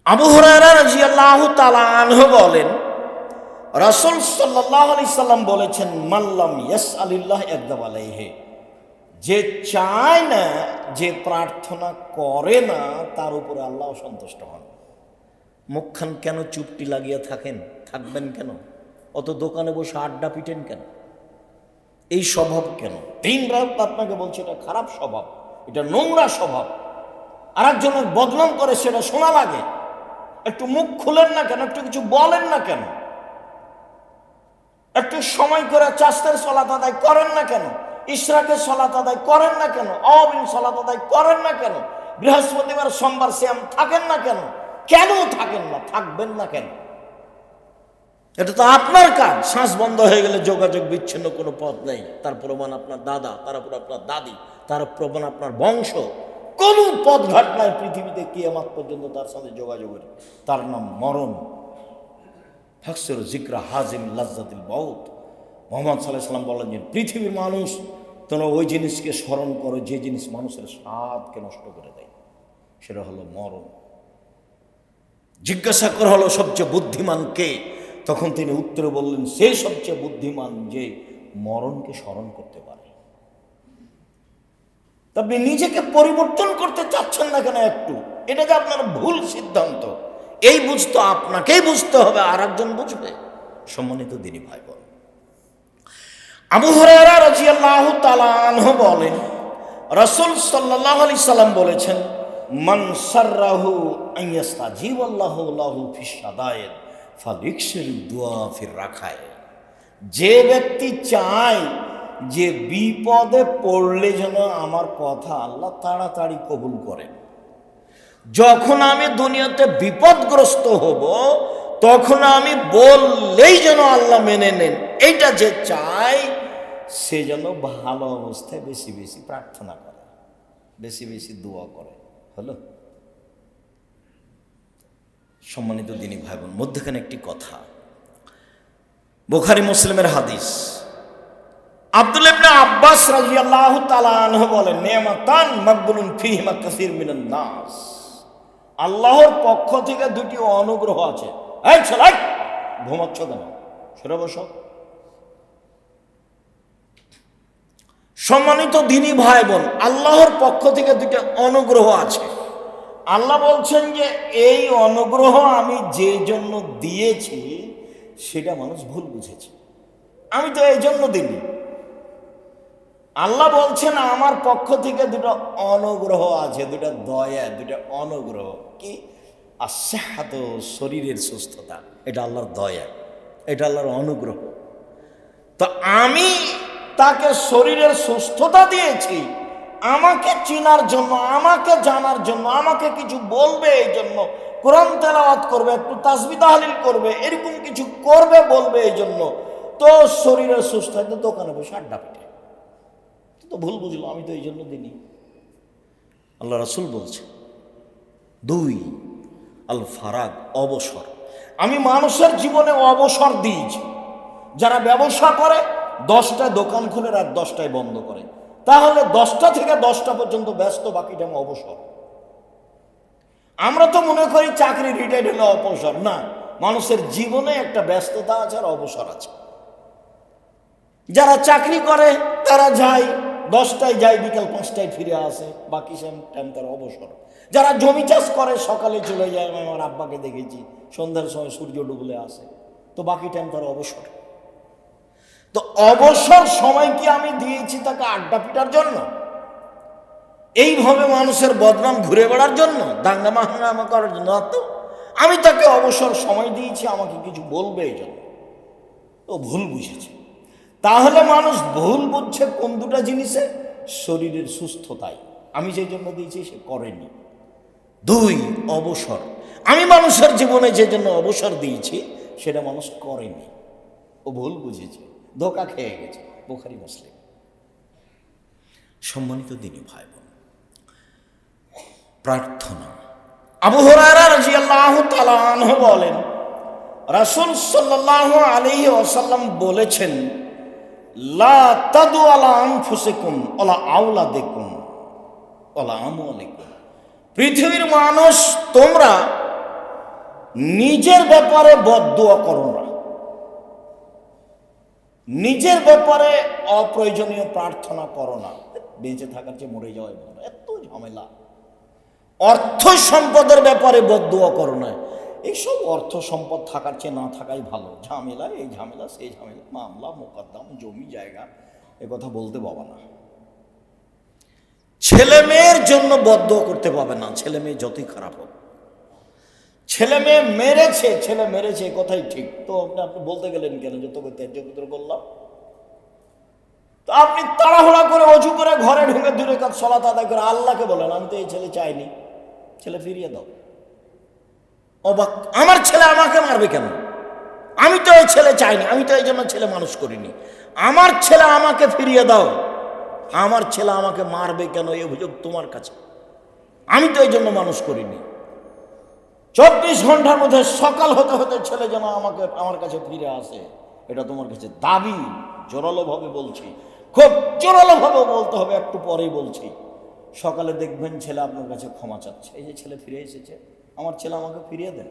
আবু হুরায়রা রাদিয়াল্লাহু তাআলা আনহু বলেন, রাসূল সাল্লাল্লাহু আলাইহি সাল্লাম বলেছেন, মাল্লাম ইয়াসআলিল্লাহ ইয়াগদাব আলাইহি, যে চায় না, যে প্রার্থনা করে না, তার উপরে আল্লাহ সন্তুষ্ট হন। মুখখান কেন চুপটি লাগিয়ে থাকবেন কেন? অত দোকানে বসে আড্ডা পিটেন কেন? এই স্বভাব কেন? দিন রাত আপনাকে বলছে এটা খারাপ স্বভাব, এটা নোংরা স্বভাব। আর একজনের বদনাম করে সেটা শোনা লাগে। একটু মুখ খুলেন না কেন? একটু কিছু বলেন না কেন? একটু সময় করে চাষের সালাত আদায় করেন না কেন? ইশরাকের সালাত আদায় করেন না কেন? আওয়াবিন সালাত আদায় করেন না কেন? বৃহস্পতিবার সোমবার সিয়াম থাকেন না কেন? কেন থাকেন না? থাকবেন না কেন? এটা তো আপনার কাজ। শ্বাস বন্ধ হয়ে গেলে যোগাযোগ বিচ্ছিন্ন কোনো পথ নেই। তার প্রমাণ আপনার দাদা, তার উপর আপনার দাদি, তার প্রমাণ আপনার বংশ। কোন পথ ঘটনায় পৃথিবীতে কিয়ামত পর্যন্ত তার সাথে যোগাযোগের, তার নাম মরণ। ফাকসির জিকরা হাজিম লাজ্জাতিল মাউত। মুহাম্মদ সাল্লাল্লাহু আলাইহি সাল্লাম বলেন যে পৃথিবীর মানুষ তোমরা ওই জিনিসকে স্মরণ করো যে জিনিস মানুষের স্বাদকে নষ্ট করে দেয়, সেটা হলো মরণ। জিজ্ঞাসা করা হলো সবচেয়ে বুদ্ধিমান কে? তখন তিনি উত্তরে বললেন, সে সবচেয়ে বুদ্ধিমান যে মরণকে স্মরণ করতে পারে। আপনি নিজেকে পরিবর্তন করতে চাচ্ছেন না কেন একটু? এটা যে আপনার ভুল সিদ্ধান্ত, এই বুঝতে আপনাকেই বুঝতে হবে, আর একজন বুঝবে। সম্মানিত দিনী ভাই বোন, আবু হুরায়রা রাদিয়াল্লাহু তাআলা আনহু বলেন, রাসূল সাল্লাল্লাহু আলাইহি সাল্লাম বলেছেন, মান সাররাহু আন ইয়াস্তাজিবাল্লাহু লাহু ফিস সাদায়েদ ফালিকসির দুআ ফির রাখায়। যে ব্যক্তি চায় যে বিপদে পড়লে যেন আমার কথা আল্লাহ তাড়াতাড়ি কবুল করেন, যখন আমি দুনিয়াতে বিপদগ্রস্ত হব তখন আমি বললেই যেন আল্লাহ মেনে নেন, এইটা যে চায় সে যেন ভালো অবস্থায় বেশি বেশি প্রার্থনা করে, বেশি বেশি দোয়া করে। হলো? সম্মানিত দিনী ভাই বোন, মধ্যখানে একটি কথা, বুখারী মুসলিমের হাদিস। আব্দুল্লাহ ইবনে আব্বাস রাদিয়াল্লাহু তাআলা আনহু বলেন, নিয়ামাতান মাকবুলুন ফীহিমা কাসীর মিনান নাস। আল্লাহর পক্ষ থেকে দুটি অনুগ্রহ আছে। এই ছেলে, ঘুমাচ্ছ কেন? সরে বসো। সম্মানিত দিনী ভাই বোন, আল্লাহর পক্ষ থেকে দুটি অনুগ্রহ আছে। আল্লাহ বলছেন যে এই অনুগ্রহ আমি যে জন্য দিয়েছি সেটা মানুষ ভুল বুঝেছে, আমি তো এই জন্য দিইনি। আল্লাহ বলছেন আমার পক্ষ থেকে দুটো অনুগ্রহ আছে, দুটো দয়া, দুটো অনুগ্রহ। কি? আস-সিহহাত, শরীরের সুস্থতা, এটা আল্লাহর দয়া, এটা আল্লাহর অনুগ্রহ। তো আমি তাকে শরীরের সুস্থতা দিয়েছি আমাকে চিনার জন্য, আমাকে জানার জন্য, আমাকে কিছু বলবে এই জন্য, কোরআন তেলাওয়াত করবে, একটু তাসবিহ তাহলিল করবে, এরকম কিছু করবে বলবে এই জন্য। তো শরীরের সুস্থতা দোকানে বসে আড্ডা পিটে, তো ভুল বুঝলো, আমি তো এই জন্য দিইনি। আল্লাহ রাসূল বলছে, দুই আল ফারাগ, অবসর। আমি মানুষের জীবনে অবসর দিয়েছি। যারা ব্যবসা করে 10টায় দোকান খুলে রাত 10টায় বন্ধ করে, তাহলে 10টা থেকে 10টা পর্যন্ত ব্যস্ত, বাকি টাইম অবসর। আমরা তো মনে করি চাকরি রিটায়ার্ড হলে অবসর। না, মানুষের জীবনে একটা ব্যস্ততা আছে আর অবসর আছে। যারা চাকরি করে তারা যায় 10টায়, যায় বিকাল 5টায় ফিরে আসে, বাকি টাইম তার অবসর। যারা জমি চাষ করে সকালে চলে যায়, আমি আমার আব্বাকে দেখেছি সন্ধ্যার সময় সূর্য ডুবলে আসে, তো বাকি টাইম তার অবসর। তো অবসর সময় কি আমি দিয়েছি তাকে আড্ডা পিটার জন্য, এইভাবে মানুষের বদনাম ঘুরে বেড়ার জন্য, দাঙ্গা মাহাঙ্গামা করার জন্য? তো আমি তাকে অবসর সময় দিয়েছি আমাকে কিছু বলবে এই জন্য। তো ভুল বুঝেছে। তাহলে মানুষ ভুল বুঝছে কোন দুটা জিনিসে? শরীরের সুস্থতায়। আমি যে জন্য দিয়েছি সে করেনি। দুই, অবসর। আমি মানুষের জীবনে যে জন্য অবসর দিয়েছি সেটা মানুষ করেনি, ও ভুল বুঝেছে, ধোঁকা খেয়ে গেছে। বুখারী মুসলিম। সম্মানিত দিনী ভাই বোন, প্রার্থনা। আবু হুরায়রা রাদিয়াল্লাহু তাআলা আনহু বলেন, রাসূল সাল্লাল্লাহু আলাইহি ওয়াসাল্লাম বলেছেন, লা তাদু আলা আনফুসিকুম ওয়ালা আওলাদিকুম ওয়ালা আমওয়ালিকুম। পৃথিবীর মানুষ তোমরা নিজের ব্যাপারে বদদুয়া করো না, নিজের ব্যাপারে অপ্রয়োজনীয় প্রার্থনা করো না। বেঁচে থাকার চেয়ে মরে যাওয়াই ভালো, এত ঝামেলা। অর্থ সম্পদের ব্যাপারে বদদুয়া করো না, এইসব অর্থ সম্পদ থাকার চেয়ে না থাকাই ভালো। ঝামেলা, এই ঝামেলা সেই ঝামেলা, মামলা মোকদ্দম, জমি জায়গা, এ কথা বলতে পাবা না। ছেলে মেয়ের জন্য বদদুয়া করতে পাবে না, ছেলে মেয়ে যতই খারাপ হোক। ছেলে মেয়ে মেরেছে, ছেলে মেরেছে কথাই ঠিক, তো আপনি বলতে গেলেন কেন যে তোকে ত্যায্য পুত্র করলাম? তো আপনি তাড়াহুড়া করে অজু করে ঘরে ঢুকে 2 রাকাত সালাত আদায় করে আল্লাহকে বলেন, আমি তো এই ছেলে চাইনি, ছেলে ফিরিয়ে দাও। অবাক, আমার ছেলে আমাকে মারবে কেন? আমি তো এই ছেলে চাইনি, আমি তো এই জন্য ছেলে মানুষ করিনি, আমার ছেলে আমাকে ফিরিয়ে দাও। আমার ছেলে আমাকে মারবে কেন এই অভিযোগ তোমার কাছে? আমি তো এই জন্য মানুষ করিনি। 24 ঘন্টার মধ্যে সকাল হতে হতে ছেলে যেন আমার কাছে ফিরে আসে, এটা তোমার কাছে দাবি। জোরালো ভাবে বলছি, খুব জোরালো ভাবে বলতে হবে, একটু পরেই বলছি। সকালে দেখবেন ছেলে আপনার কাছে ক্ষমা চাচ্ছে, এই যে ছেলে ফিরে এসেছে, আমার ছেলে আমাকে ফিরিয়ে দেন।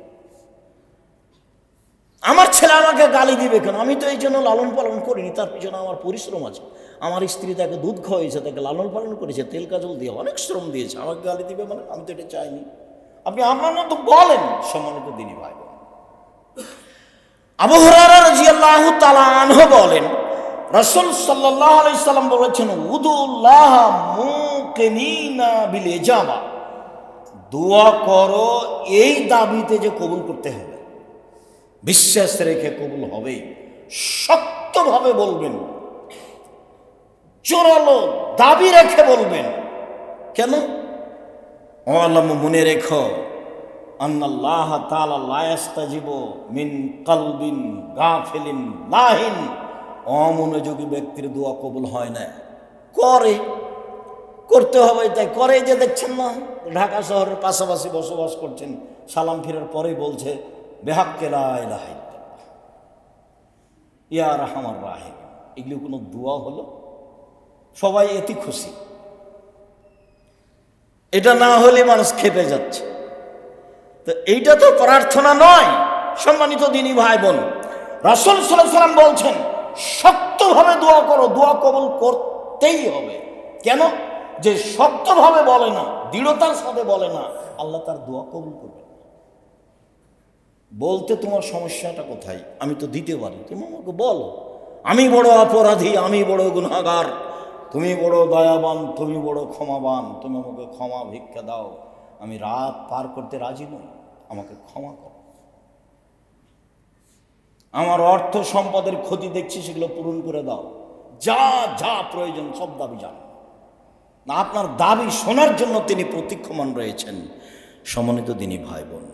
আমার ছেলে আমাকে গালি দিবে কেন? আমি তো এই জন্য লালন পালন করিনি, তার পিছনে আমার পরিশ্রম আছে। আমার স্ত্রী তাকে দুধ খাওয়াইছে, তাকে লালন পালন করেছে, তেল কাজল দিয়ে অনেক শ্রম দিয়েছে, আমাকে গালি দিবে মানে? আমি তো এটা চাইনি। আপনি আপনার মতো বলেন, সম্মানিত দিনী ভাই। আবু হুরায়রা রাদিয়াল্লাহু তাআলা আনহু বলেন, রাসূল সাল্লাল্লাহু আলাইহি সাল্লাম বলেছেন, উদুল্লাহ মুকিনিনা বিল ইজাবা, দোয়া করো এই দাবিতে যে কবুল করতে হবে, বিশ্বাস রেখে কবুল হবে। শক্তভাবে বলবেন, জোরালো দাবি রেখে বলবেন। কেন? আল্লাহ, মনে রেখো, আন্নাল্লাহ তাআলা লা ইস্তাজিবু মিন কলবিন গাফিলিন লাহিন, অমনোযোগী ব্যক্তির দোয়া কবুল হয় না। করতে হবে, তাই করে। যে দেখছেন না, ঢাকা শহরের পাশাপাশি বসবাস করছেন, সালাম ফিরার পরেই বলছে বিহাক্কি লা ইলাহা ইল্লাল্লাহ ইয়া রাহমার রাহিম। এগুলো কোনো দোয়া হলো? সবাই এতে খুশি, এটা না হলে মানুষ খেপে যাচ্ছে। তো এইটা তো প্রার্থনা নয়। সম্মানিত দিনী ভাই বোন, রাসূল সাল্লাল্লাহু আলাইহি ওয়াসাল্লাম বলছেন, শক্তভাবে দোয়া করো, দোয়া কবুল করতেই হবে। কেন? যে শক্তভাবে বলে না, দৃঢ়তার সাথে বলে না, আল্লাহ তার দোয়া কবুল করবে। বলতে তোমার সমস্যাটা কোথায়? আমি তো দিতে পারি, তুমি আমাকে বলো, আমি বড় অপরাধী, আমি বড় গুনাহগার, তুমি বড় দয়াবান, তুমি বড় ক্ষমাবান, তুমি আমাকে ক্ষমা ভিক্ষা দাও, আমি রাত পার করতে রাজি নই, আমাকে ক্ষমা করো। আমার অর্থ সম্পদের ক্ষতি দেখছি, সেগুলো পূরণ করে দাও, যা যা প্রয়োজন সব দাবি জান না। আপনার দাবি শোনার জন্য তিনি প্রতীক্ষমান রয়েছেন। সম্মানিত দিনী ভাই বোন,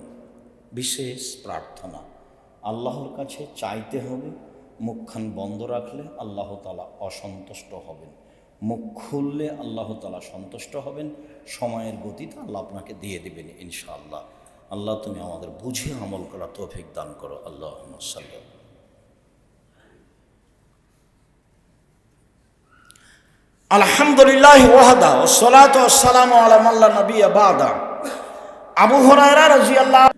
বিশেষ প্রার্থনা আল্লাহর কাছে চাইতে হবে। মুখখান বন্ধ রাখলে আল্লাহ তাআলা অসন্তুষ্ট হবেন, মুখ খুললে আল্লাহ তাআলা সন্তুষ্ট হবেন। সময়ের গতিতে আল্লাহ আপনাকে দিয়ে দেবেন ইনশাআল্লাহ। আল্লাহ তুমি আমাদের বুঝে আমল করা তৌফিক দান করো। আল্লাহুম্মা সাল্লি। আলহামদুলিল্লাহ ওয়াহদা ওয়াসসালাতু ওয়াসসালামু আলা মান লা নাবিয়্যা বাদা। আবু হুরায়রা রাদিয়াল্লাহু,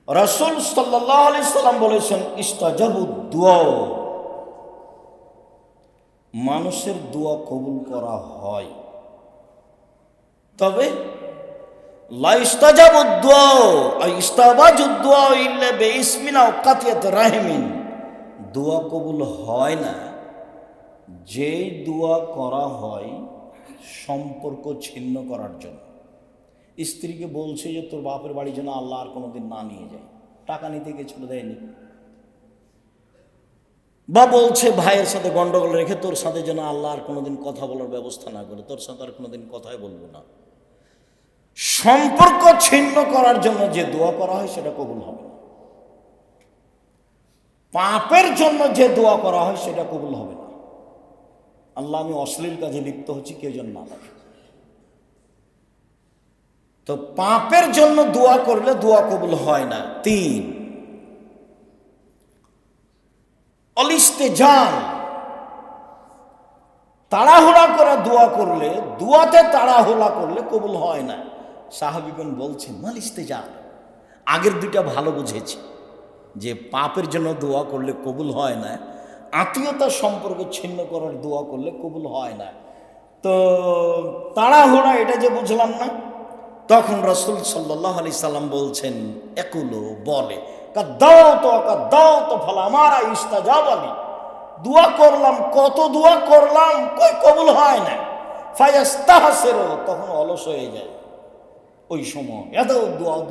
রাসূল সাল্লাল্লাহু আলাইহি সাল্লাম বলেছেন, ইস্তাজাবুদ দুআ, মানুষের দোয়া কবুল করা হয়, তবে লা ইস্তাজাবুদ দুআ আই ইস্তাবাজুদ দুআ ইল্লা বিইসমিন আও কাতিয়াত রাহিমিন, দোয়া কবুল হয় না যেই দোয়া করা হয় সম্পর্ক ছিন্ন করার জন্য। স্ত্রীকে বলছে যে তোর বাপের বাড়ি যেন আল্লাহ আর কোনোদিন না নিয়ে যায়, টাকা নিতে গেছিল দেয়নি, বা বলছে ভাইয়ের সাথে গন্ডগোল রেখে তোর সাথে যেন আল্লাহ আর কোনোদিন কথা বলার ব্যবস্থা না করে, তোর সাথে আর কোনোদিন কথাই বলবো না। সম্পর্ক ছিন্ন করার জন্য যে দোয়া করা হয় সেটা কবুল হবে না। পাপের জন্য যে দোয়া করা হয় সেটা কবুল হবে না। আল্লাহ, আমি অশ্লীল কাজে লিপ্ত হচ্ছি, কেউ যেন না দেখে। তো পাপের জন্য দোয়া করলে দোয়া কবুল হয় না। 3, অলিস্তেজান, তাড়াহুড়া করে দোয়া করলে, দোয়াতে তাড়াহুড়া করলে কবুল হয় না। সাহাবীগণ বলছেন, মাল ইস্তেজান, আগের দুইটা ভালো বুঝেছি, যে পাপের জন্য দোয়া করলে কবুল হয় না, আত্মীয়তার সম্পর্ক ছিন্ন করার দোয়া করলে কবুল হয় না। তো তাড়াহুড়া এটা যে বুঝলাম না। তখন রাসূল সাল্লাল্লাহু আলাইহি সাল্লাম বলছেন, একুলো বলে, দাও তো ফলা আমার ইস্তাজাবালি, দোয়া করলাম, কত দোয়া করলাম, কই কবুল হয় না। ফায়াস্তাহসিরু, তখন অলস হয়ে যায়, ওই সময় এত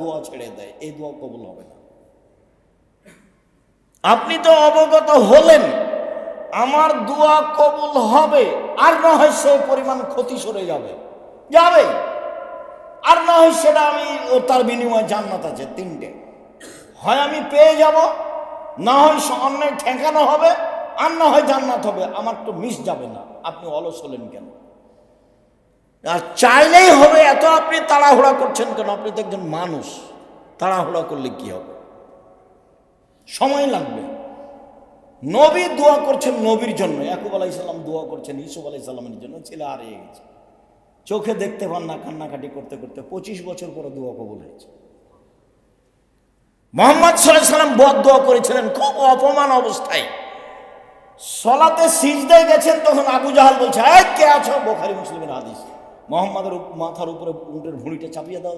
দোয়া ছেড়ে দেয়, এই দোয়া কবুল হবে না। আপনি তো অবগত হলেন আমার দোয়া কবুল হবে, আর না হয় সেই পরিমাণ ক্ষতি সরে যাবে, আর না হয় সেটা আমি তার বিনিময়ে জান্নাত আছে তিনটে, হয় আমি পেয়ে যাব, না হয় অন্যায় ঠেকানো হবে, আর না হয় জান্নাত হবে, আমার তো মিস যাবে না। আপনি অলস হলেন কেন? আর চাইলেই হবে এত আপনি তাড়াহুড়া করছেন কেন? আপনি তো একজন মানুষ, তাড়াহুড়া করলে কি হবে? সময় লাগবে। নবী দোয়া করছেন নবীর জন্য, ইয়াকুব আলাইহিস সালাম দোয়া করছেন ইউসুফ আলাইহিস সালামের জন্য, ছেলে হারিয়ে গেছে, চোখে দেখতে পান না, কান্নাকাটি করতে করতে 25 বছর পরে দোয়া কবুল হয়েছে। মুহাম্মদ সাল্লাল্লাহু আলাইহি সাল্লাম দোয়া করেছিলেন খুব অপমান অবস্থায়, সলাতে সিজদায় গেছেন, তখন আবু জাহাল বলছে, এই কে আছো? বুখারী মুসলিমের হাদিস। মুহাম্মাদের মাথার উপরে উটের ভুঁড়িটা চাপিয়ে দাও,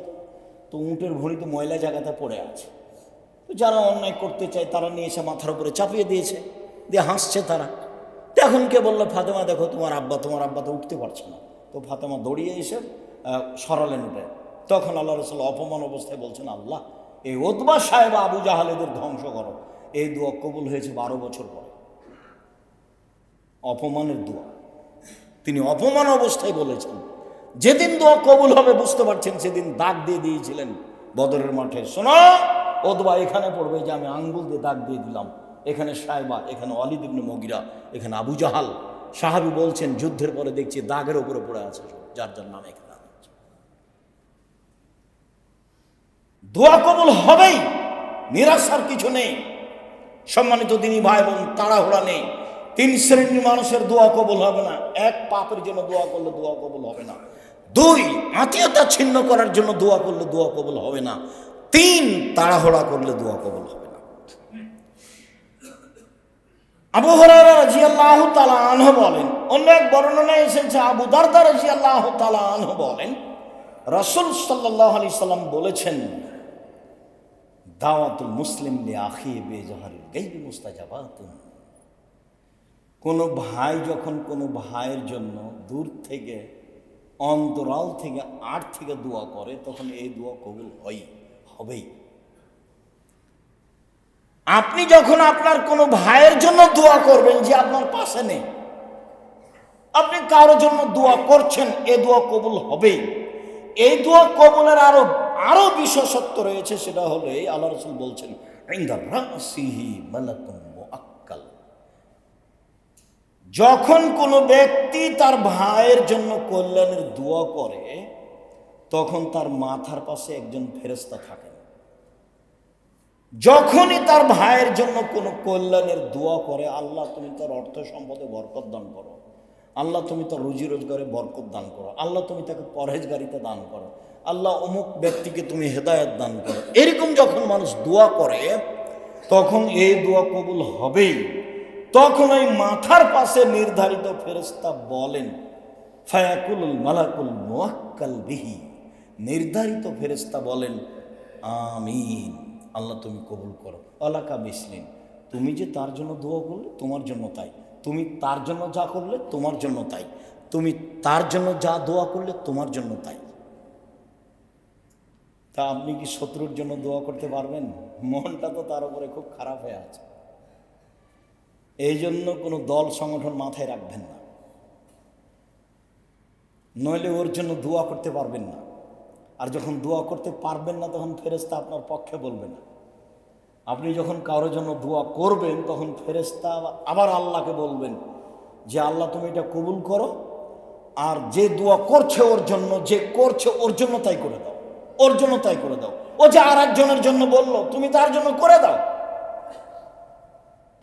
তো উটের ভুঁড়িতে ময়লা জায়গাতে পড়ে আছে, তো যারা অন্যায় করতে চায় তারা নিয়ে এসে মাথার উপরে চাপিয়ে দিয়েছে, দিয়ে হাসছে তারা। এখন কে বললো, ফাতেমা দেখো তোমার আব্বা তো উঠতে পারছে না। তো ফাতেমা দৌড়িয়ে এসে সরালেন উঠে। তখন আল্লাহ রাসূল অপমান অবস্থায় বলছেন, আল্লাহ এই উতবা সাহেব আবু জাহালেদের ধ্বংস করো। এই দোয়া কবুল হয়েছে 12 বছর পরে, অপমানের দোয়া তিনি অপমান অবস্থায় বলেছেন। যেদিন দোয়া কবুল হবে বুঝতে পারছেন, সেদিন দাগ দিয়ে দিয়েছিলেন বদরের মাঠে, শোনো উতবা এখানে পড়বে, যে আমি আঙ্গুল দিয়ে দাগ দিয়ে দিলাম, এখানে সাইবা, এখানে ওয়ালিদ ইবনে মুগিরা, এখানে আবু জাহাল। সাহাবী বলছেন, যুদ্ধের পরে দেখছি দাগের উপরে পড়ে আছে, যার যার নাম এখানে। দোয়া কবুল হবেই, নিরাশার কিছু নেই। সম্মানিত দিনী ভাই বোন, তাড়াহুড়া নেই। 3 শ্রেণীর মানুষের দোয়া কবুল হবে না। 1, পাপের জন্য দোয়া করলে দোয়া কবুল হবে না। 2, আত্মীয়তা ছিন্ন করার জন্য দোয়া করলে দোয়া কবুল হবে না। 3, তাড়াহুড়া করলে দোয়া কবুল হবে না। আবু হুরায়রা রাদিয়াল্লাহু তাআলা আনহু বলেন, অন্য এক বর্ণনায় এসেছে আবু দারদা রাদিয়াল্লাহু তাআলা আনহু বলেন, রাসূল সাল্লাল্লাহু আলাইহি সাল্লাম বলেছেন, দাওয়াতুল মুসলিম লি আখি বিজহরিল গায়বি মুস্তাজাবাতুন। কোনো ভাই যখন কোনো ভাইয়ের জন্য দূর থেকে, অন্তরাল থেকে, আড় থেকে দোয়া করে, তখন এই দোয়া কবুল হবেই। আপনি যখন আপনার কোনো ভাইয়ের জন্য দোয়া করবেন যে আপনার পাশে নেই, আপনি কারোর জন্য দোয়া করছেন, এই দোয়া কবুল হবেই। এই দোয়া কবুলের আরো বিশেষত্ব রয়েছে, সেটা হলো আল্লাহ রাসূল বলছেন, ইনদা রাসিহি মালাকুন মুআক্কাল। যখন কোনো ব্যক্তি তার ভাইয়ের জন্য কল্যাণের দোয়া করে, তখন তার মাথার পাশে একজন ফেরেশতা থাকেন। যখনই তার ভাইয়ের জন্য কোনো কল্যাণের দোয়া করে, আল্লাহ তুমি তার অর্থ সম্পদে বরকত দান করো, আল্লাহ তুমি তার রুজি রোজগারে বরকত দান করো, আল্লাহ তুমি তাকে পরহেজগারিতে দান করো, আল্লাহ অমুক ব্যক্তিকে তুমি হেদায়েত দান করো, এরকম যখন মানুষ দোয়া করে, তখন এই দোয়া কবুল হবেই। তখন ওই মাথার পাশে নির্ধারিত ফেরেশতা বলেন, ফায়াকুলুল মালাকুল মুআক্কাল বিহি, নির্ধারিত ফেরেশতা বলেন, আমিন, আল্লাহ তুমি কবুল করো। আলাকা বিসলিন, তুমি যে তার জন্য দোয়া করলে তোমার জন্য তাই, তুমি তার জন্য যা করলে তোমার জন্য তাই, তুমি তার জন্য যা দোয়া করলে তোমার জন্য তাই। তা আপনি কি শত্রুর জন্য দোয়া করতে পারবেন? মনটা তো তার উপরে খুব খারাপ হয়ে আছে। এই জন্য কোনো দল সংগঠন মাথায় রাখবেন না, নইলে ওর জন্য দোয়া করতে পারবেন না। আর যখন দোয়া করতে পারবেন না, তখন ফেরেশতা আপনার পক্ষে বলবে না। আপনি যখন কারোর জন্য দোয়া করবেন, তখন ফেরেশতা আবার আল্লাহকে বলবেন যে আল্লাহ তুমি এটা কবুল করো, আর যে দোয়া করছে ওর জন্য, যে করছে ওর জন্য তাই করে দাও, ওর জন্য তাই করে দাও। ও যে আর একজনের জন্য বললো, তুমি তার জন্য করে দাও,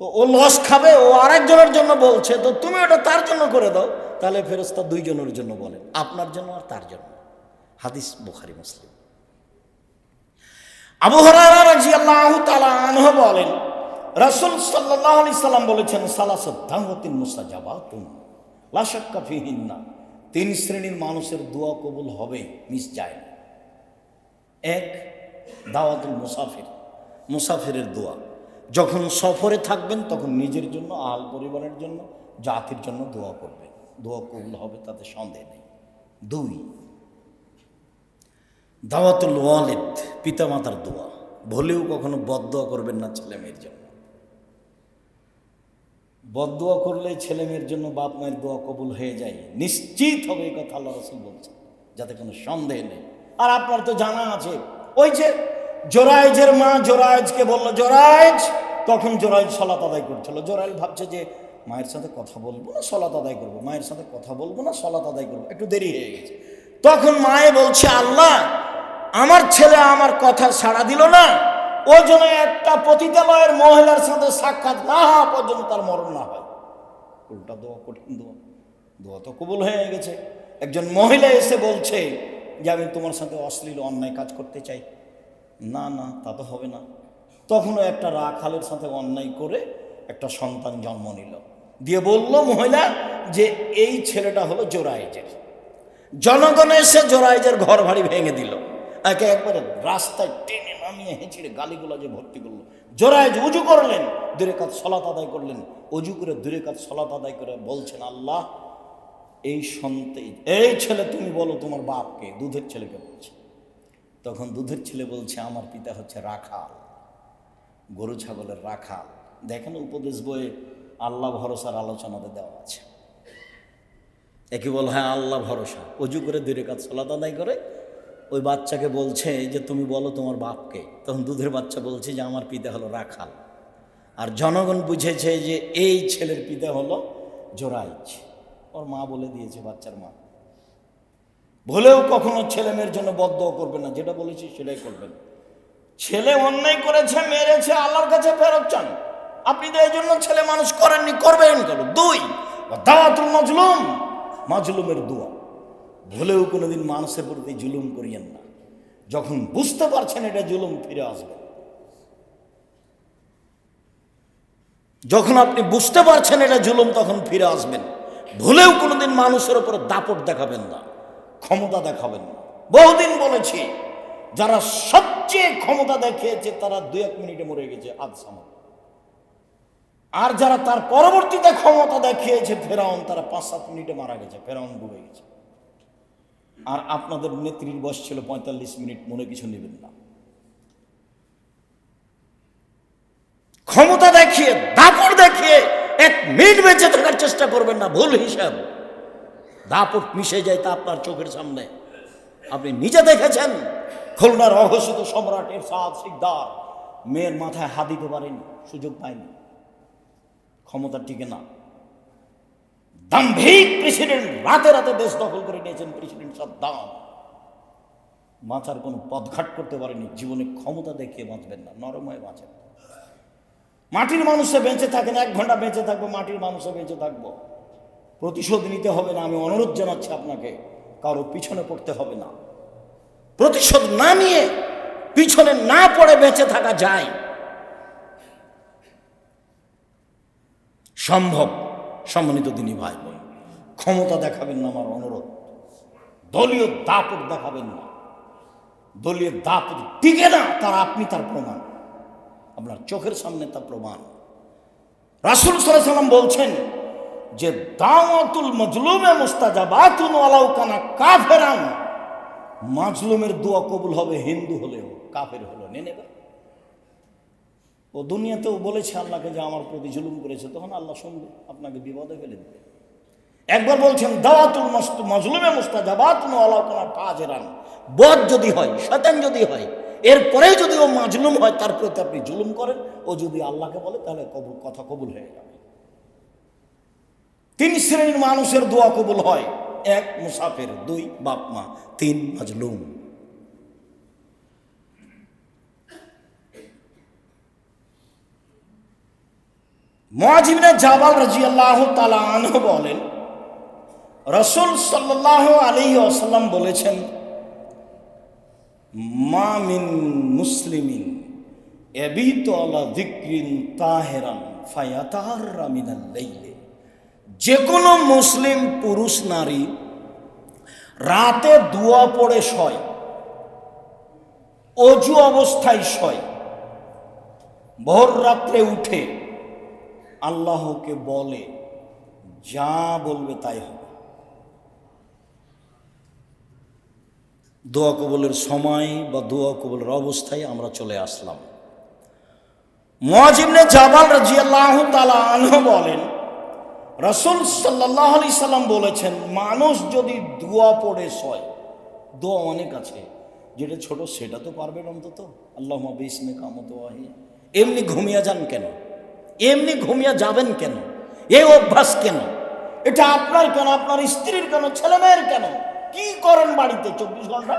তো ও লস খাবে। ও আরেকজনের জন্য বলছে, তো তুমি ওটা তার জন্য করে দাও। তাহলে ফেরেশতা 2 জনের জন্য বলেন, আপনার জন্য আর তার জন্য। হাদিস বুখারী মুসলিম। আবু হুরায়রা রাদিয়াল্লাহু তাআলা আনহু বলেন, রাসূল সাল্লাল্লাহু আলাইহি সাল্লাম বলেছেন, সালাসাত দাওয়াতিন মুস্তাজাবাতুন লা শাক্কা ফিহিন্না, তিন শ্রেণীর মানুষের দোয়া কবুল হবে, মিস যায় না। এক, দাওয়াতুল মুসাফির, মুসাফিরের দোয়া। যখন সফরে থাকবেন তখন নিজের জন্য, আল পরিবারের জন্য, জাতির জন্য দোয়া করবেন, দোয়া কবুল হবে, তাতে সন্দেহ নেই। দুই, দাওয়াতুল ওয়ালিদ, পিতামাতার দোয়া। ভুলেও কখনো বদদোয়া করবেন না ছেলে মেয়ের জন্য। বদদোয়া করলে ছেলে মেয়ের জন্য বাপ মায়ের দোয়া কবুল হয়ে যায়, নিশ্চিত হবে, এই কথা আল্লাহ রাসূল বলছেন, যাতে কোনো সন্দেহ নেই। আর আপনার তো জানা আছে, ওই যে জোরাইজের মা জোরাইজকে বললো জোরাইজ, তখন জোরাইজ সালাত আদায় করছিল। জোরাইজ ভাবছে যে মায়ের সাথে কথা বলবো না সালাত আদায় করবো, মায়ের সাথে কথা বলবো না সালাত আদায় করবো, একটু দেরি হয়ে গেছে। তখন মায়ে বলছে, আল্লাহ আমার ছেলে আমার কথা সাড়া দিল না, ওই জন্য একটা পতিতালয়ের মহিলার সাথে সাক্ষাৎ না হওয়া পর্যন্ত তার মরণ না হয়। উল্টা দোয়া, কঠিন দোয়া, দোয়া তো কবুল হয়ে গেছে। একজন মহিলা এসে বলছে যে আমি তোমার সাথে অশ্লীল অন্যায় কাজ করতে চাই। না না, তা তো হবে না। তখনও একটা রাখালের সাথে অন্যায় করে একটা সন্তান জন্ম নিল, দিয়ে বলল মহিলা যে এই ছেলেটা হলো জোরাইজের। জনগণ এসে জোরাইজের ঘর বাড়ি ভেঙে দিল, একে একবারে রাস্তায় টেনে নামিয়ে হেঁচড়ে গালিগুলা যে ভর্তি করলো। জোরাইজ উজু করলেন, 2 রাকাত সালাত আদায় করলেন, উজু করে 2 রাকাত সালাত আদায় করে বলছেন, আল্লাহ এই ছেলে তুমি বলো তোমার বাপকে, দুধের ছেলেকে বলছে। তখন দুধের ছেলে বলছে আমার পিতা হচ্ছে রাখাল, গরু ছাগলের রাখাল। দেখেন উপদেশ বইয়ে আল্লাহ ভরসার আলোচনাতে দেওয়া আছে। একে বল, হ্যাঁ আল্লাহ ভরসা। অজু করে 2 রাকাত সালাত আদায় করে ওই বাচ্চাকে বলছে যে তুমি বলো তোমার বাপকে। তখন দুধের বাচ্চা বলছে যে আমার পিতা হলো রাখাল। আর জনগণ বুঝেছে যে এই ছেলের পিতা হলো জোরাইজ। ওর মা বলে দিয়েছে, বাচ্চার মা। ভুলেও কখনো ছেলে মেয়ের জন্য বদদোয়া করবেন না, যেটা বলেছি সেটাই করবেন। ছেলে অন্যায় করেছে, মেরেছে, আল্লাহর কাছে ফেরত চান। আপনি তো এই জন্য ছেলে মানুষ করেননি, করবেন কেন? 2, দাওয়াতুল মাজলুম, মাজলুমের দোয়া। ভুলেও কোনোদিন মানুষের প্রতি জুলুম করিয়েন না। যখন বুঝতে পারছেন এটা জুলুম, ফিরে আসবেন। যখন আপনি বুঝতে পারছেন এটা জুলুম, তখন ফিরে আসবেন। ভুলেও কোনোদিন মানুষের উপরে দাপট দেখাবেন না, ক্ষমতা দেখাবেন না। বহুদিন বলেছি, যারা সবচেয়ে ক্ষমতা দেখিয়েছে তারা 2-1 মিনিটে মরে গেছে, আদসামা। আর যারা তার পরবর্তীতে ক্ষমতা দেখিয়েছে ফেরাউন, তারা 5-7 মিনিটে মারা গেছে, ফেরাউন ডুবে গেছে। আর আপনাদের নেত্রীর বয়স ছিল 45 মিনিট, মনে কিছু নেবেন না। ক্ষমতা দেখিয়ে, দাপট দেখিয়ে 1 মিনিট বেঁচে থাকার চেষ্টা করবেন না, ভুল হিসাব। দাপট মিশে যায় তা আপনার চোখের সামনে, আপনি নিজে দেখেছেন। খুলনার অঘোষিত সম্রাট এরশাদ শিকদার মেয়ের মাথায় হাত দিতে পারেনি, সুযোগ পায়নি, ক্ষমতা টিকে না। দাম্ভিক প্রেসিডেন্ট, রাতে রাতে দেশ দখল করে নিয়েছেন প্রেসিডেন্ট সাদ্দাম, বাঁচার কোনো পথঘাট করতে পারেনি। জীবনে ক্ষমতা দেখিয়ে বাঁচবেন না, নরম হয়ে বাঁচেন। মাটির মানুষে বেঁচে থাকেন, 1 ঘন্টা বেঁচে থাকবো, মাটির মানুষে বেঁচে থাকবো। প্রতিশোধ নিতে হবে না, আমি অনুরোধ জানাচ্ছি আপনাকে, কারো পিছনে পড়তে হবে না। প্রতিশোধ না নিয়ে, পিছনে না পড়ে বেঁচে থাকা যায়, সম্ভব। সম্মানিত দিনী ভাই বোন, ক্ষমতা দেখাবেন না, আমার অনুরোধ। দলীয় দাপট দেখাবেন না। দলীয় দাপট টিকে না, তার আপনি তার প্রমাণ, আপনার চোখের সামনে তার প্রমাণ। রাসূল সাল্লাল্লাহু আলাইহি ওয়াসাল্লাম বলছেন যে দাওয়াতুল মাজলুমে মুস্তাজাবাতুন ওয়ালাউ কানা কাফিরান, মাজলুমের দোয়া কবুল হবে হিন্দু হলেও, কাফের হলেও। নেবে ও দুনিয়াতেও বলেছে আল্লাহকে যে আমার প্রতি জুলুম করেছে, তখন আল্লাহ শুনবে, আপনাকে বিপদে ফেলে দেবে। একবার বলছেন দাওয়াতুল মাজলুমে মুস্তাজাবাতুন ওয়ালাউ কানা ফাজিরান, বদ যদি হয়, শয়তান যদি হয়, এরপরেই যদি ও মাজলুম হয়, তার প্রতি আপনি জুলুম করেন, ও যদি আল্লাহকে বলে তাহলে কথা কবুল হয়ে যাবে। 3 শ্রেণীর মানুষের দোয়া কবুল হয়। 1 মুসাফির, 2 বাপ মা, 3 মাজলুম। মুআয ইবনে জাবাল রাদিয়াল্লাহু তাআলা আনহু বলেন, রাসূল সাল্লাল্লাহু আলাইহি ওয়াসাল্লাম বলেছেন, মা মিন মুসলিমিন ইয়াবিতু আলা যিকরিন তাহিরান ফায়াতাহাররা মিনাল লাইলি, যে কোনো মুসলিম পুরুষ নারী রাতে দোয়া পড়ে শয়, অজু অবস্থায় শয়, ভোর রাত্রে উঠে আল্লাহকে বলে, যা বলবে তাই হবে। দোয়া কবুলের সময় বা দোয়া কবুলের অবস্থায় আমরা চলে আসলাম। মুআয ইবনে জাবাল রাদিয়াল্লাহু তাআলা আনহু বলেন, রাসূল সাল্লাল্লাহু আলাইহি সাল্লাম বলেছেন, মানুষ যদি দোয়া পড়ে শয়, দোয়া অনেক আছে, যেটা ছোট সেটা তো পারবেন অন্তত, আল্লাহুম্মা বিসমিকা মুতওয়াহিয়া। এমনি ঘুমিয়ে যান কেন? এমনি ঘুমিয়ে যাবেন কেন? এই অভ্যাস কেন? এটা আপনার কেন, আপনার স্ত্রীর কেন, ছেলে মেয়ের কেন? কি করেন বাড়িতে 24 ঘন্টা?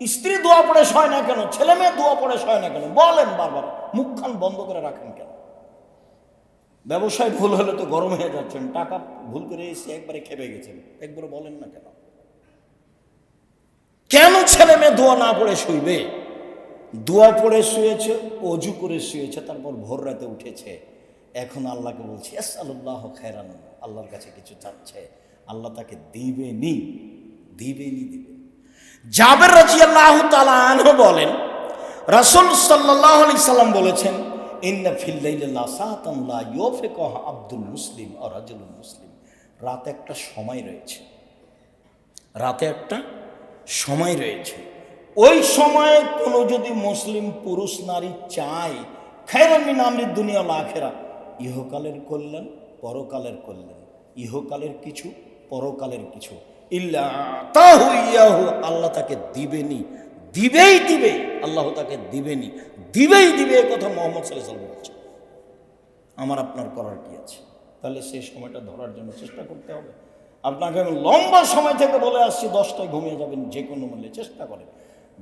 স্ত্রী দোয়া পড়ে শয় না কেন? ছেলে মেয়ে দোয়া পড়ে শয় না কেন? বলেন বারবার, মুখখান বন্ধ করে রাখেন কেন? ব্যবসায় ভুল হলে তো গরম হয়ে যাচ্ছেন, টাকা ভুল করে এসে একবারে খেপে গেছেন, একবারে বলেন না কেন? কেন ছেলে মেয়ে দোয়া না পড়ে শুইবে? দোয়া পড়ে শুয়েছে, অজু করে শুয়েছে, তারপর ভোর রাতে উঠেছে, এখন আল্লাহকে বলছে আসআলুল্লাহ খায়রান, আল্লাহর কাছে কিছু চাচ্ছে, আল্লাহ তাকে দিবেনি, দিবেনি, দিবেন। জাবের রাদিয়াল্লাহু তাআলা আনহু বলেন, রাসূল সাল্লাল্লাহু আলাইহি সাল্লাম বলেছেন, ইন্না ফিল লাইলি লাসাতান লা ইউফিকুহা আব্দুল মুসলিম ওয়া রাজুলুল মুসলিম। রাতে একটা সময় রয়েছে, রাতে একটা সময় রয়েছে, ওই সময়ে কোনো যদি মুসলিম পুরুষ নারী চায় খায়রান মিন আমরিদ দুনিয়া ওয়াল আখিরা, ইহকালের কল্যাণ পরকালের কল্যাণ, ইহকালের কিছু পরকালের কিছু, ইল্লা তাহু ইয়াহু, আল্লাহ তাকে দিবেনি, দিবেই দিবে, আল্লাহ তাকে দিবেনি, দিবেই দিবে। এ কথা মুহাম্মদ সাল্লাল্লাহু আলাইহি ওয়াসাল্লাম বলছেন। আমার আপনার করার কি আছে? তাহলে সেই সময়টা ধরার জন্য চেষ্টা করতে হবে। আপনাকে আমি লম্বা সময় থেকে বলে আসছি 10টায় ঘুমিয়ে যাবেন যে কোনো মূল্যে, চেষ্টা করেন।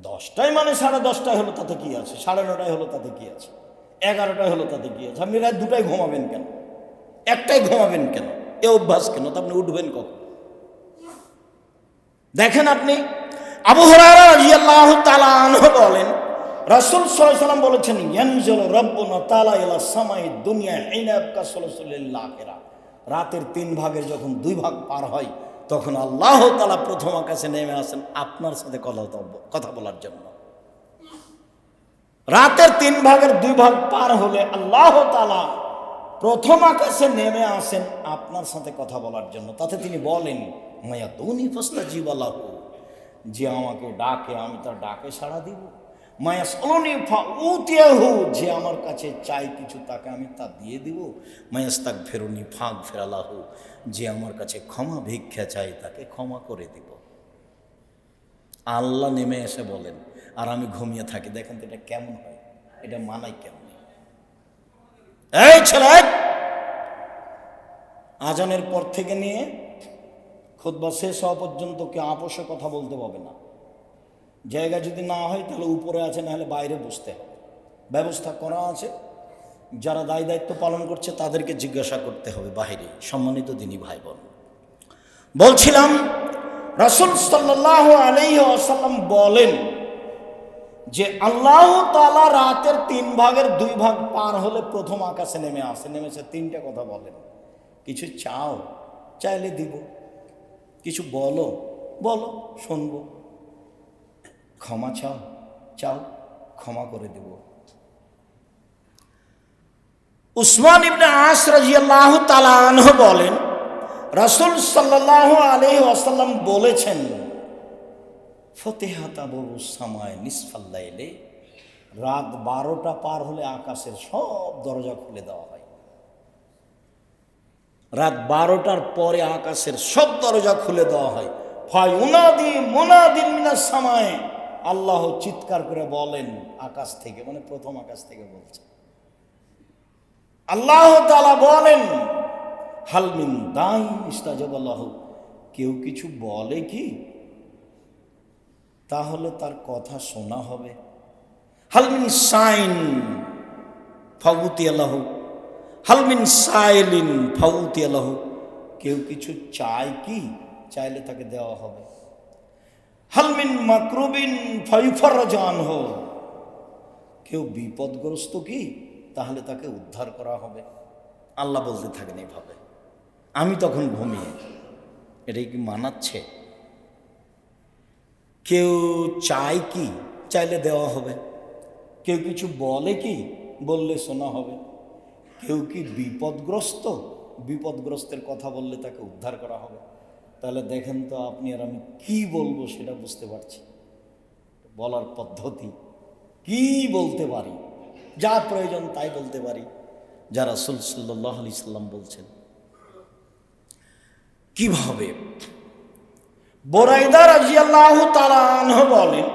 10টায় মানে 10:30 হলো তাতে কি আছে, 9:30 হলো তাতে কি আছে, 11টায় হলো তাতে কি আছে? আপনি রাত 2টায় ঘুমাবেন কেন, 1টায় ঘুমাবেন কেন? এ অভ্যাস কেন? তো আপনি উঠবেন কখন? দেখেন, আপনি আবু হুরায়রা রাদিয়াল্লাহু তাআলা আনহু বলেন, রাসূল সাল্লাল্লাহু আলাইহি ওয়াসাল্লাম বলেছেন, ইয়ানজিলু রাব্বুনা তাআলা ইলা সামাই দুনিয়া হিনা ইয়াবকা সুলুসুল আখিরা। রাতের 3 ভাগের যখন 2 ভাগ পার হয়, তখন আল্লাহ তাআলা প্রথম আকাশে নেমে আসেন আপনার সাথে কথা বলার জন্য। রাতের 3 ভাগের 2 ভাগ পার হলে আল্লাহ তাআলা প্রথম আকাশে নেমে আসেন আপনার সাথে কথা বলার জন্য। তাতে তিনি বলেন, মায়া দুনি ফাস্তাজিবা লাহু, যে আমাকে ডাকে আমি তার ডাকে সাড়া দিব। মায়া সালুনি ফাউতিয়াহু, যে আমার কাছে চাই কিছু তাকে আমি তা দিয়ে দিব। মায়াস্তাগফিরুনি ফাগফির লাহু, যে আমার কাছে ক্ষমা ভিক্ষা চাই তাকে ক্ষমা করে দিব। আল্লাহ নেমে এসে বলেন, আর আমি ঘুমিয়ে থাকি। দেখেন তো এটা কেমন হয়? এটা মানাই কেমন? এই ছেলে, আজানের পর থেকে নিয়ে খুতবা শেষ হওয়া পর্যন্ত কেউ আপোষে কথা বলতে পারবে না। জায়গা যদি না হয় তাহলে উপরে আছে, না হলে বাইরে বসতে হবে। ব্যবস্থা করা আছে, যারা দায় দায়িত্ব পালন করছে তাদেরকে জিজ্ঞাসা করতে হবে বাইরে। সম্মানিত দিনী ভাই বোন, বলছিলাম রাসূল সাল্লাল্লাহু আলাইহি ওয়াসাল্লাম বলেন যে আল্লাহ তাআলা রাতের 3 ভাগের 2 ভাগ পার হলে প্রথম আকাশে নেমে আসে। নেমেছে 3টা কথা বলেন, কিছু চাও, চাইলে দিব, কিছু বলো, বলো, শুনবো, ক্ষমা চাও, চাও, ক্ষমা করে দেব। উসমান ইবনে আস রাদিয়াল্লাহু তাআলা আনহু বলেন, রাসূল সাল্লাল্লাহু আলাইহি ওয়াসাল্লাম বলেছেন, ফতিহাত আবওয়াবুস সামায়ে নিসফাল লাইলে, রাত 12টা পার হলে আকাশের সব দরজা খুলে দেওয়া হয়। রাত 12টার পরে আকাশের সব দরজা খুলে দেওয়া হয়। ফায়ুনাদি মুনাদিন মিনাস সামায়ে, আল্লাহ চিৎকার করে বলেন আকাশ থেকে, মানে প্রথম আকাশ থেকে বলছে। আল্লাহ তাআলা বলেন, হাল মিন দাইন ইস্তাজাবা লাহু, কেউ কিছু বলে কি, তাহলে তার কথা শোনা হবে। হাল মিন সাইন ফাউতিয়া লাহু, হাল মিন সাইলিন ফাউতিয়া লাহু, কেউ কিছু চায় কি, চাইলে তাকে দেওয়া হবে। হালমিন মাকরুবিন ফায়ুফাররাজু আনহু, কেউ বিপদগ্রস্ত কি, তাহলে তাকে উদ্ধার করা হবে। আল্লাহ বলতে থাকেন এইভাবে, আমি তখন ঘুমিয়ে। এটাই কি মানাচ্ছে? কেউ চায় কি, চাইলে দেওয়া হবে। কেউ কিছু বলে কি, বললে শোনা হবে। কেউ কি বিপদগ্রস্ত, বিপদগ্রস্তের কথা বললে তাকে উদ্ধার করা হবে। তাহলে দেখেন তো আপনি আর আমি কি বলবো সেটা বুঝতে পারছি। বলার পদ্ধতি কি বলতে পারি, যা প্রয়োজন তাই বলতে পারি, যা রাসূল সাল্লাল্লাহু আলাইহি সাল্লাম বলছেন। কিভাবে? বুরাইদা রাদিয়াল্লাহু তাআলা আনহু বলেন,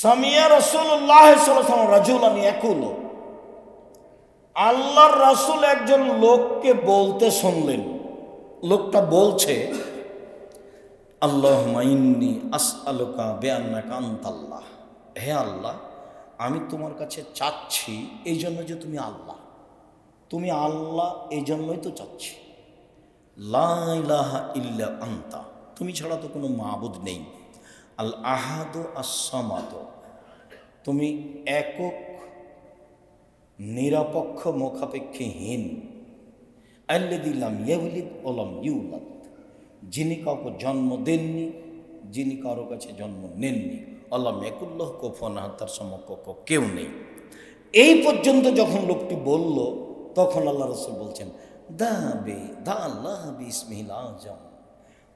সামিয়া রাসূলুল্লাহ সাল্লাল্লাহু আলাইহি ওয়াসাল্লাম রাজুলান ইয়াকুলু, আল্লাহর রাসূল একজন লোককে বলতে শুনলেন। লোকটা বলছে, আল্লাহুম্মা ইন্নী আসআলুকা বিআন্নাকা আনতাল্লাহ, হে আল্লাহ, আমি তোমার কাছে চাচ্ছি এই জন্য যে তুমি আল্লাহ, তুমি আল্লাহ, এই জন্যই তো চাচ্ছি। লা ইলাহা ইল্লা আনতা, তুমি ছাড়া তো কোনো মাবুদ নেই। আল আহাদু আস-সামাদ, তুমি একক নিরপেক্ষ মুখাপেক্ষীহীন। আল্লাযী লাম ইয়ালিদ ওয়া লাম ইউলাদ, যিনি কাউকে জন্ম দেননি, যিনি কারো কাছে জন্ম নেননি। আল্লাহ ইয়াকুল লাহু কুফুয়ান আহাদ, তার সমকক্ষ কেউ নেই। এই পর্যন্ত যখন লোকটি বলল, তখন আল্লাহ রাসূল বলছেন, দা আল্লাহ বিসমিহিল আজম,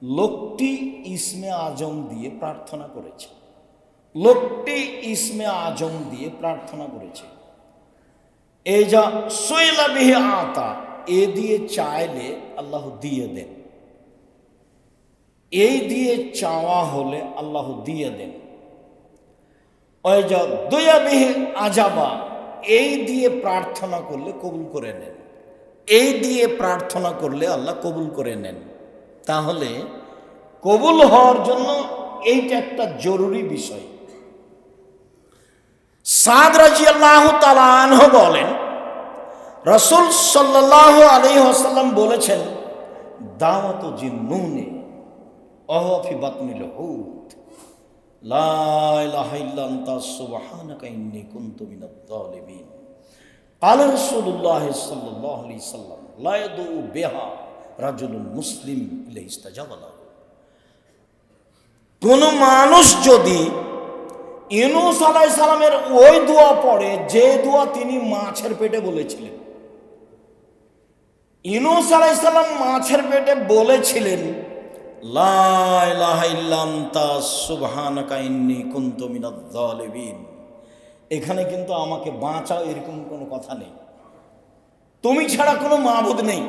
লোকটি ইসমে আজম দিয়ে প্রার্থনা করেছে। লোকটি ইসমে আজম দিয়ে প্রার্থনা করেছে। এই যা সুইলা বিহি আতা, এ দিয়ে চাইলে আল্লাহ দিয়ে দেন, এই দিয়ে চাওয়া হলে আল্লাহ দিয়ে দেন। ওই যা দুয়া বিহি আজাবা, এই দিয়ে প্রার্থনা করলে কবুল করে নেন, এই দিয়ে প্রার্থনা করলে আল্লাহ কবুল করে নেন। তাহলে কবুল হওয়ার জন্য এইটা একটা জরুরি বিষয়। সাদ রাদিয়াল্লাহু তাআলা আনহু বলেন, রাসূল সাল্লাল্লাহু আলাইহি ওয়াসাল্লাম বলেছেন, দাওয়াতু জিন্নুনে ওয়া ফি বাতনিল হুত, লা ইলাহা ইল্লা আনতা সুবহানাকা ইন্নী কুনতু মিনাজ জালিমিন। قال رسول الله صلى الله عليه وسلم لا يدعو بها رجل مسلم الا استجاب له। কোন মানুষ যদি ইউনূস আলাইহিস সালামের ওই দোয়া পড়ে, যে দোয়া তিনি মাছের পেটে বলেছিলেন। ইউনূস আলাইহিস সালাম মাছের পেটে বলেছিলেন, লা ইলাহা ইল্লা আনতা সুবহানাকা ইন্নী কুনতু মিনাজ জালিমিন। এখানে কিন্তু আমাকে বাঁচাও এরকম কোনো কথা নেই, তুমি ছাড়া কোনো মাবুদ নেই,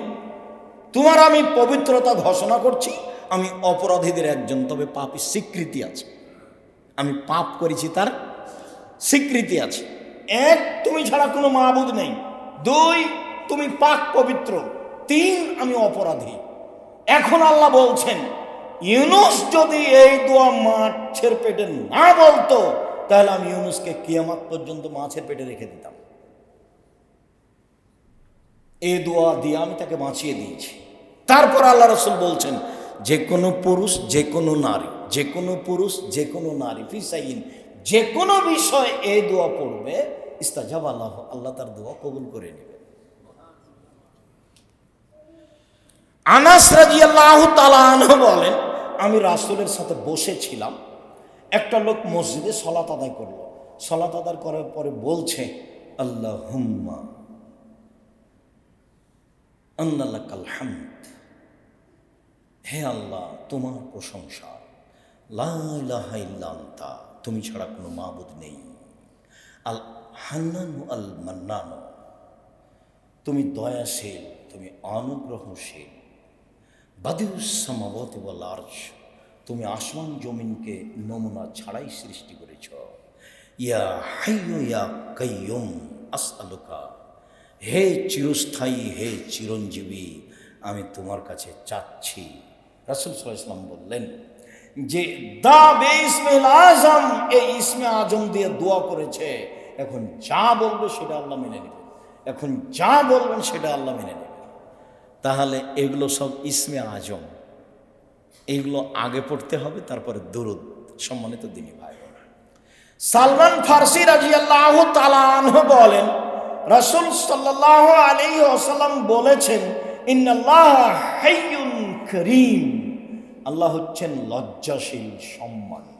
তোমার আমি পবিত্রতা ঘোষণা করছি, আমি অপরাধীদের একজন, তবে পাপী স্বীকৃতি আছে, আমি পাপ করেছি তার স্বীকৃতি আছে। এক, তুমি ছাড়া কোনো মাবুদ নেই। দুই, তুমি পাক পবিত্র। তিন, আমি অপরাধী। এখন আল্লাহ বলছেন, ইউনূস যদি এই দোয়া মাছের পেটে না বলতো, তাহলে আমি ইউনূসকে কিয়ামত পর্যন্ত মাছের পেটে রেখে দিতাম। এই দোয়া দিয়ে আমি তাকে বাঁচিয়ে দিয়েছি। তারপর আল্লাহ রাসূল বলছেন, যে কোনো পুরুষ, যে কোনো নারী, যে কোনো পুরুষ, যে কোনো নারী, ফিসাইন, যে কোনো বিষয় এই দোয়া পড়বে, ইস্তাজাবা লাহু, আল্লাহ তার দোয়া কবুল করে নেবেন। আনাস রাদিয়াল্লাহু তাআলা আনহু বলেন, আমি রাসূলের সাথে বসেছিলাম, একটা লোক মসজিদে সালাত আদায় করলো। সালাত আদায় করার পরে বলছে, আল্লাহুম্মা আন্নালাকাল হামদ, হে আল্লাহ তোমার প্রশংসা, লা ইলাহা ইল্লা আনতা, তুমি ছাড়া কোনো মাবুদ নেই। আল হান্নানু আল মান্নানু, তুমি দয়াশীল, তুমি অনুগ্রহশীল। বাদিউস সামাওয়াতি ওয়াল আরশ, তুমি আসমান জমিনকে নমুনা ছাড়াই সৃষ্টি করেছ। ইয়া হাইয়্যু ইয়া কাইয়্যুম আসআলুকা, হে চিরস্থায়ী, হে চিরঞ্জীবী, আমি তোমার কাছে চাচ্ছি। রাসূল সাল্লাল্লাহু আলাইহি ওয়াসাল্লাম বললেন যে দা বিসমিল আজম, এই ইসমে আজম দিয়ে দোয়া করেছে, এখন যা বলবে সেটা আল্লাহ মেনে নেবেন, এখন যা বলবেন সেটা আল্লাহ মেনে নেবেন। তাহলে এগুলো সব ইসমে আজম, এইগুলো আগে পড়তে হবে, তারপরে দুরুদ। সম্মানিত দিনী ভাই, সালমান ফারসি রাদিয়াল্লাহু তাআলা আনহু বলেন, রাসূল সাল্লাল্লাহু আলাইহি ওয়াসাল্লাম বলেছেন, ইন্নাল্লাহা হাইয়ুন কারীম, আল্লাহ হচ্ছেন লজ্জাশীল, সম্মানী।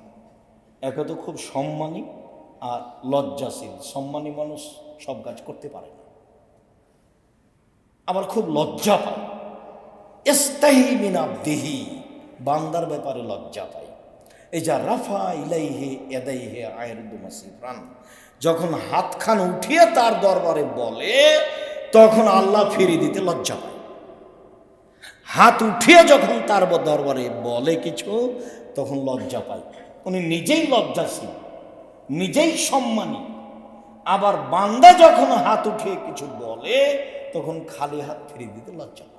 একে তো খুব সম্মানী আর লজ্জাশীল। সম্মানী মানুষ সব কাজ করতে পারে না, আবার খুব লজ্জা পায়। ইস্তাহি মিন আবদিহি, বান্দার ব্যাপারে লজ্জা পায়। এই যা রাফা ইলাইহি ইয়াদাইহি আয়রদু মাসিফরান, যখন হাতখান উঠিয়ে তার দরবারে বলে, তখন আল্লাহ ফিরিয়ে দিতে লজ্জা পায়। হাত উঠিয়ে যখন তার দরবারে বলে কিছু, তখন লজ্জা পায়। উনি নিজেই লজ্জাশীল, নিজেই সম্মানী। আবার বান্দা যখন হাত উঠিয়ে কিছু বলে, তখন খালি হাত ফিরিয়ে দিতে লজ্জা পায়।